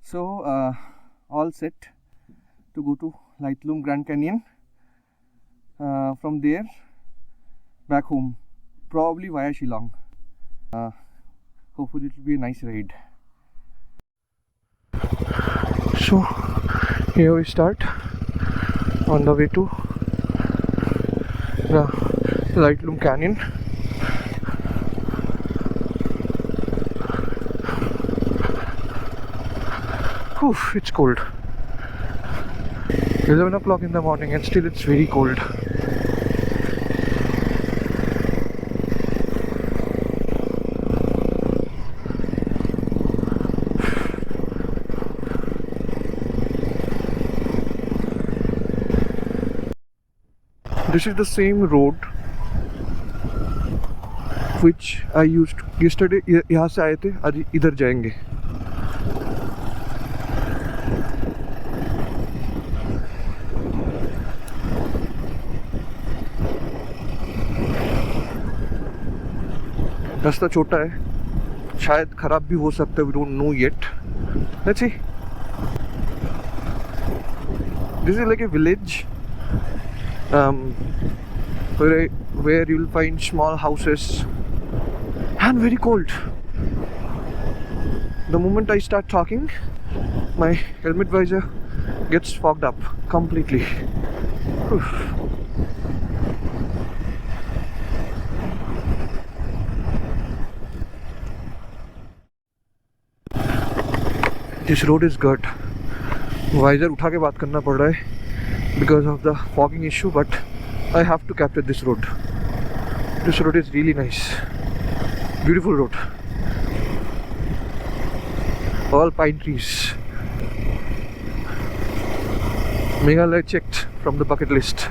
So all set to go to Lightlum Grand Canyon. From there back home, probably via Shillong. Hopefully it will be a nice ride. So here we start on the way to the Lightlum Canyon. Oof, it's cold. 11 o'clock in the morning and still it's very cold. This is the same road which I used yesterday. यहाँ से आए थे, आज इधर जाएंगे. रास्ता छोटा है, शायद खराब भी हो सकता है. We don't know yet. Let's see. This is like a village where you'll find small houses and very cold. The moment I start talking, my helmet visor gets fogged up completely. This road is good. Visor उठा के बात करना पड़ रहा है because of the fogging issue, but I have to capture this road. This road is really nice. Beautiful road. All pine trees. Meghalaya checked from the bucket list.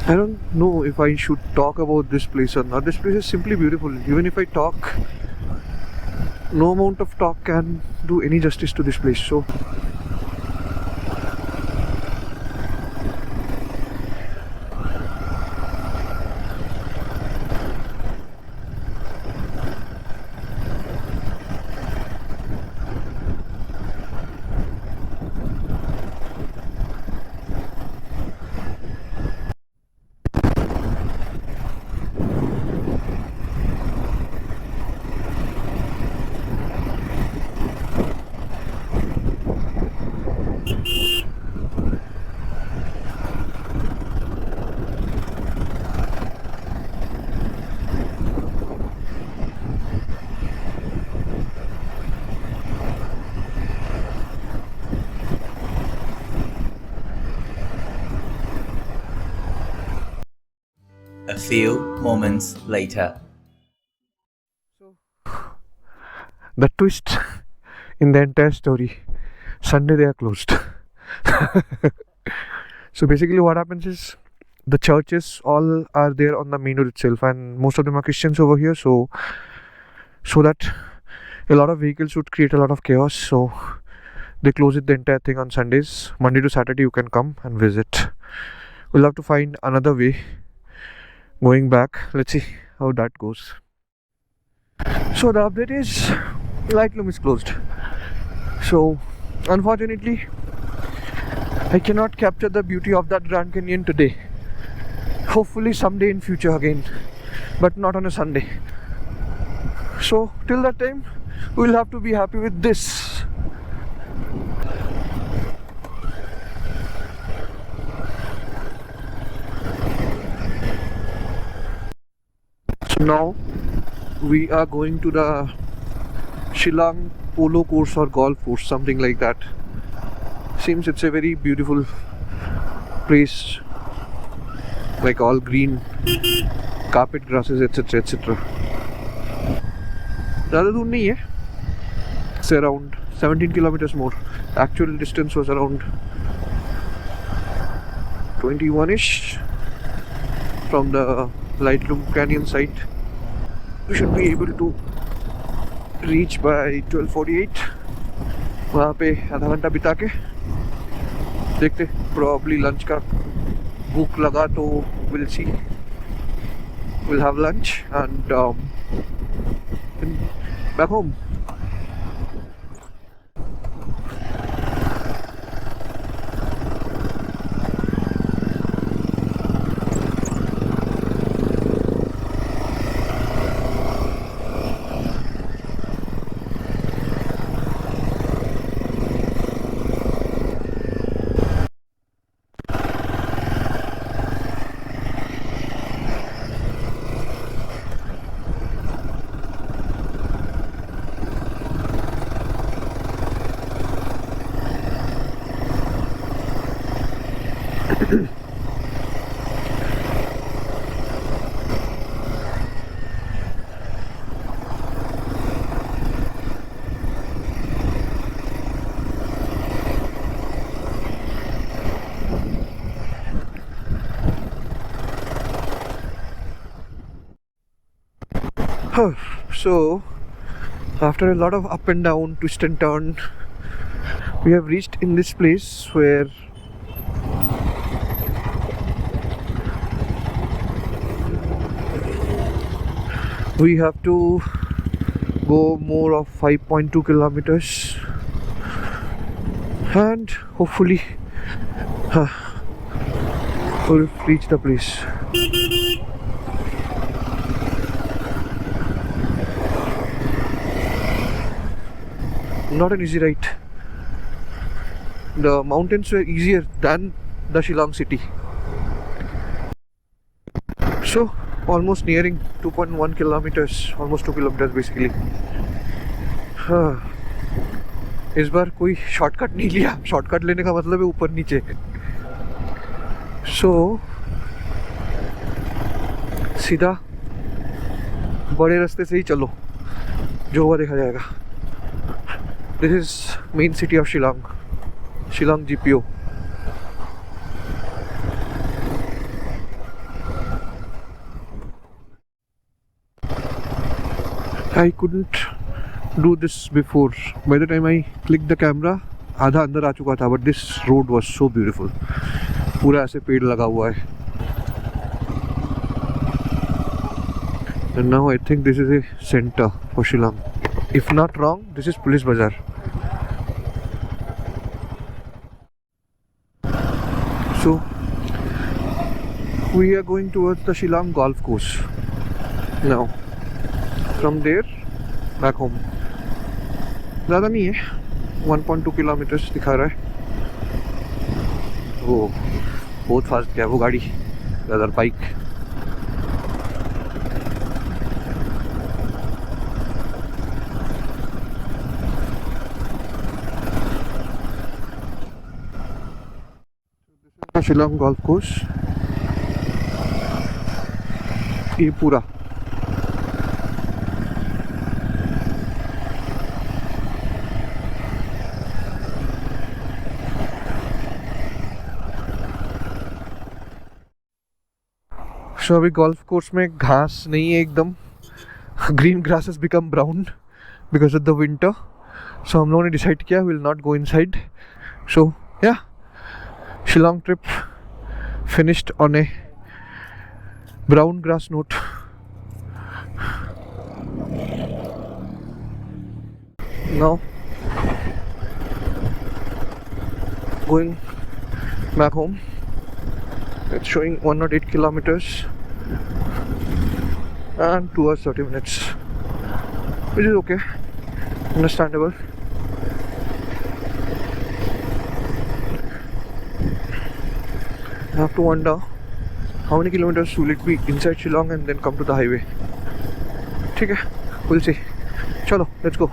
I don't know if I should talk about this place or not. This place is simply beautiful. Even if I talk, no amount of talk can do any justice to this place. So A few moments later. So, the twist in the entire story, Sunday they are closed. So basically what happens is the churches all are there on the main road itself, and most of them are Christians over here, so that a lot of vehicles would create a lot of chaos, so they close it the entire thing on Sundays. Monday to Saturday you can come and visit. We'll have to find another way going back. Let's see how that goes. So the update is Lightlum is closed. So unfortunately I cannot capture the beauty of that Grand Canyon today. Hopefully someday in future again, but not on a Sunday. So till that time we'll have to be happy with this. So now we are going to the Shillong polo course or golf course, something like that. Seems it's a very beautiful place, like all green carpet grasses, etc, etc. ज़्यादा दूर नहीं है, it's around 17 kilometers more. Actual distance was around 21ish from the Lightroom Canyon site. We should be able to reach by 12:48. वहाँ पे आधा घंटा बिता के देखते, probably lunch का भूख लगा तो we'll see. We'll have lunch and back home. So after a lot of up and down, twist and turn, we have reached in this place where we have to go more of 5.2 kilometers and hopefully we'll reach the place. Not an easy ride. The mountains were easier than the Shillong city. So almost nearing 2.1 kilometers, almost 2 kilometers basically. इस बार कोई shortcut नहीं लिया. Shortcut लेने का मतलब है ऊपर नीचे. So सीधा बड़े रास्ते से ही चलो, जो हुआ देखा जाएगा. This is main city of Shillong, Shillong GPO. I couldn't do this before. By the time I clicked the camera, आधा अंदर आ चुका था. But this road was so beautiful. पूरा ऐसे पेड़ लगा हुआ है. And now I think this is a center for Shillong. If not wrong, this is Police Bazaar. So we are going towards the Shillong golf course now. From there back home. ज़्यादा नहीं है, 1.2 kilometers दिखा रहा है. वो बहुत fast गया वो गाड़ी, other bike. Shillong golf course ये पूरा. सो अभी गोल्फ कोर्स में घास नहीं है एकदम. Green grass has become brown because of the winter. So हम लोगों ने डिसाइड किया will not go inside. So या Shillong trip finished on a brown grass note. Now going back home. It's showing 108 kilometers and 2 hours 30 minutes, which is okay. Understandable. I have to wonder how many kilometers will it be inside Shillong and then come to the highway. ठीक है, we'll see. चलो, let's go.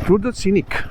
Route that's scenic.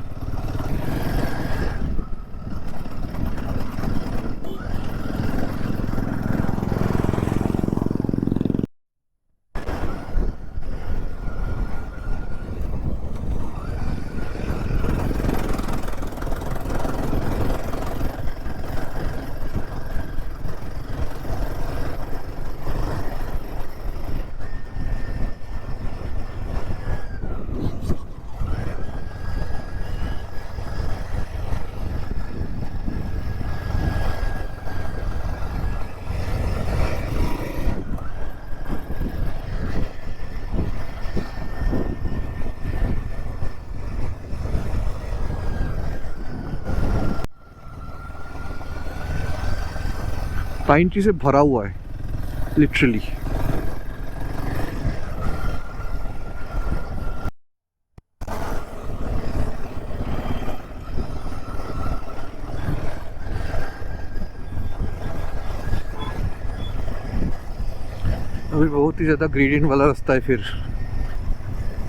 Pine tree से भरा हुआ है literally. अभी बहुत ही ज़्यादा ग्रेडियंट वाला रास्ता है. फिर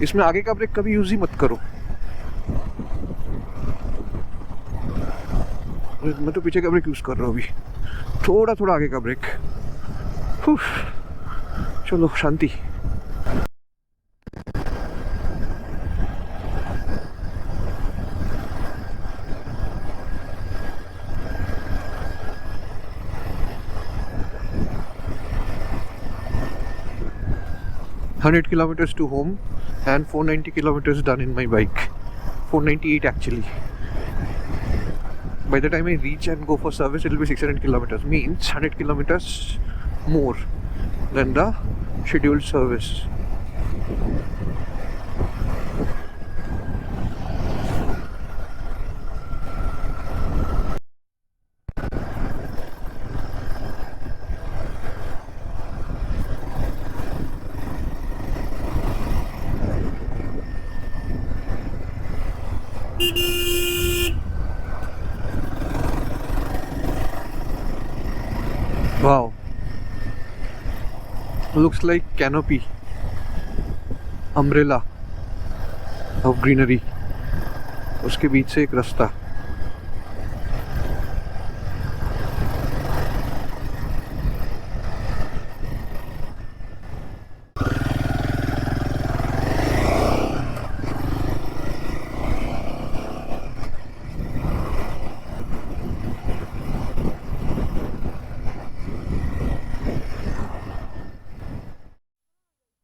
इसमें आगे का ब्रेक कभी यूज ही मत करो. मैं तो पीछे का ब्रेक यूज कर रहा हूँ अभी. थोड़ा थोड़ा आगे का ब्रेक. चलो शांति. $100 to home and 490 kilometers done in my bike. 498 actually. By the time I reach and go for service, it will be 600 kilometers. Means 100 kilometers more than the scheduled service. Wow, looks like canopy, umbrella of greenery. उसके बीच से एक रास्ता.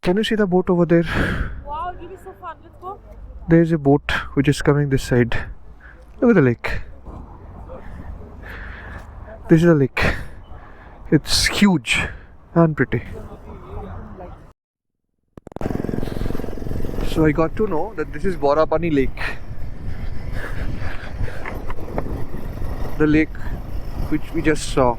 Can you see the boat over there? Wow, it'll be so fun. Let's go. There is a boat which is coming this side. Look at the lake. This is the lake. It's huge and pretty. So I got to know that this is Borapani Lake. The lake which we just saw.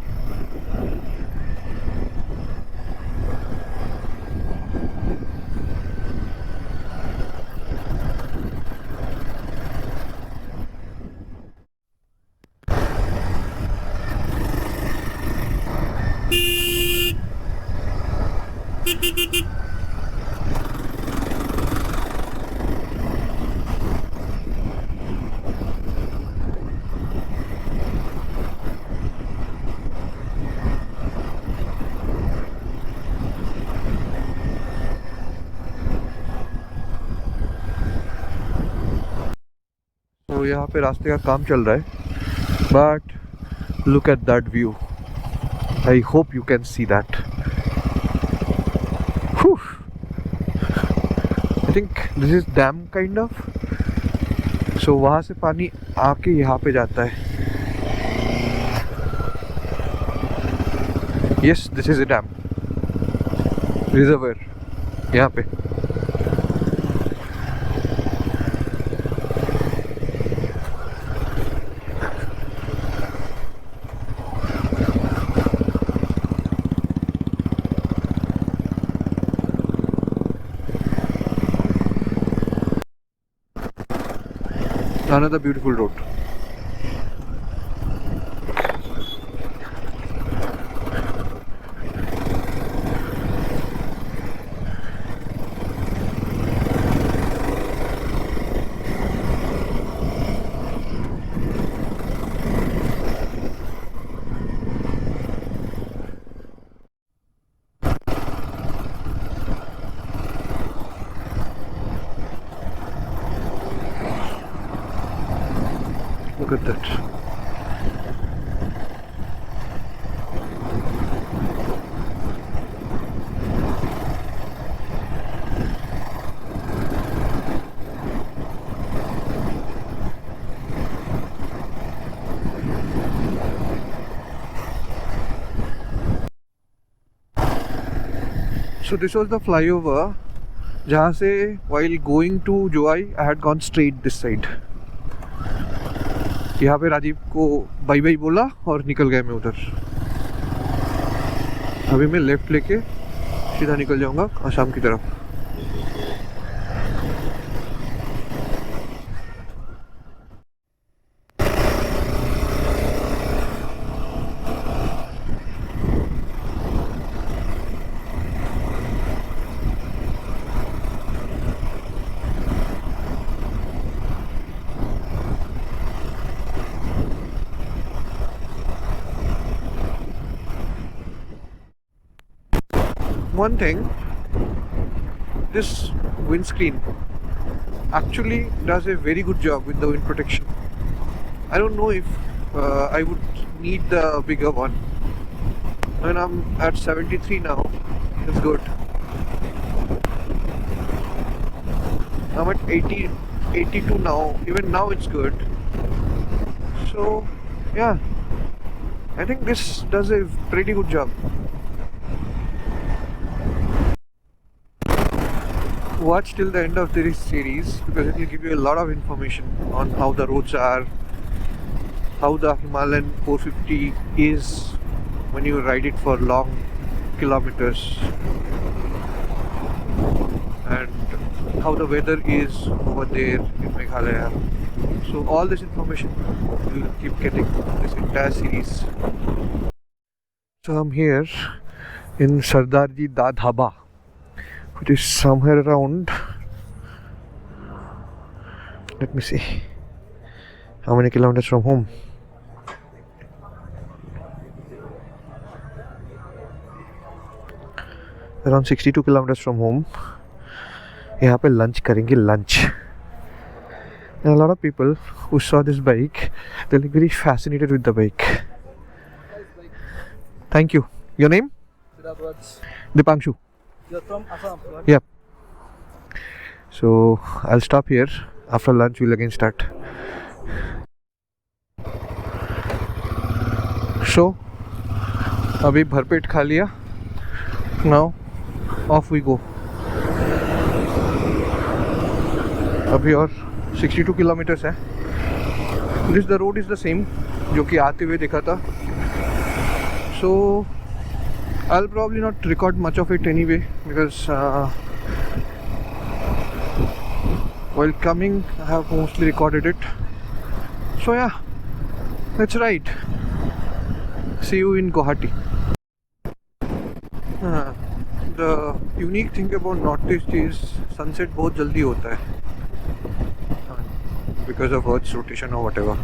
तो यहाँ पे रास्ते का काम चल रहा है. But look at that view. I hope you can see that. I think this is dam kind of. So वहाँ से पानी आके यहाँ पे जाता है. Yes, this is a dam, reservoir यहाँ पे. Another beautiful road. Look at that. So this was the flyover जहाँ से while going to Joai I had gone straight this side. यहाँ पे राजीव को बाई बाई बोला और निकल गया मैं उधर. अभी मैं लेफ्ट लेके सीधा निकल जाऊंगा आसाम की तरफ. One thing, this windscreen actually does a very good job with the wind protection. I don't know if I would need the bigger one. When I'm at 73 now, it's good. I'm at 82 now. Even now it's good. So yeah, I think this does a pretty good job. Watch till the end of this series because it will give you a lot of information on how the roads are, how the Himalayan 450 is when you ride it for long kilometers, and how the weather is over there in Meghalaya. So all this information you will keep getting this entire series. So I'm here in Sardarji Da Dhaba, which is somewhere around, let me see, how many kilometers from home. Around 62 kilometers from home. यहाँ पे lunch करेंगे lunch. And a lot of people who saw this bike, they're like very fascinated with the bike. Thank you. Your name? Dipanshu. You're from Assam, right? Yep. So I'll stop here. After lunch we'll again start. So अभी भरपेट खा लिया. Now off we go. अभी और 62 kilometers है. This the road is the same जो कि आते हुए देखा था. So I'll probably not record much of it anyway because while coming I have mostly recorded it. So yeah, let's ride. See you in Guwahati. The unique thing about Northeast is sunset बहुत जल्दी होता है because of Earth's rotation or whatever.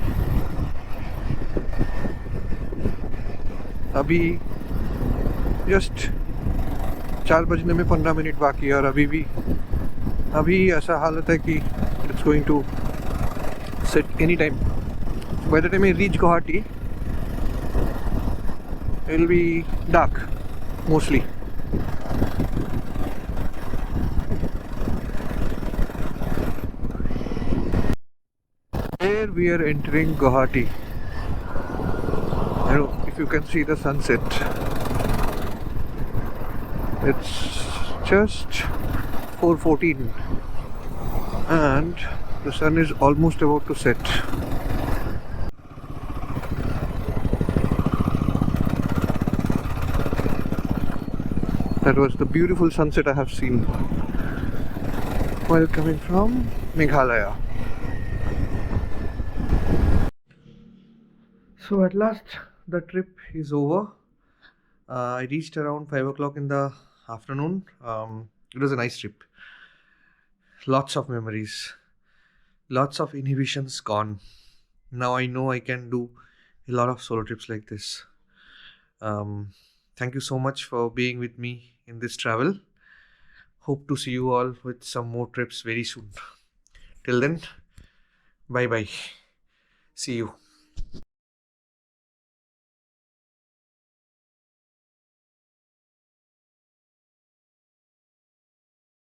अभी just 4 बजने में 15 minute बाकी है और अभी ऐसा हालत है कि it's going to set any time. By the time I reach Guwahati it will be dark mostly. Here we are entering Guwahati. I know if you can see the sunset. It's just 4:14 and the sun is almost about to set. That was the beautiful sunset I have seen while coming from Meghalaya. So at last the trip is over. I reached around 5 o'clock in the afternoon. It was a nice trip. Lots of memories, lots of inhibitions gone. Now I know I can do a lot of solo trips like this. Thank you so much for being with me in this travel. Hope to see you all with some more trips very soon. Till then, bye bye. See you.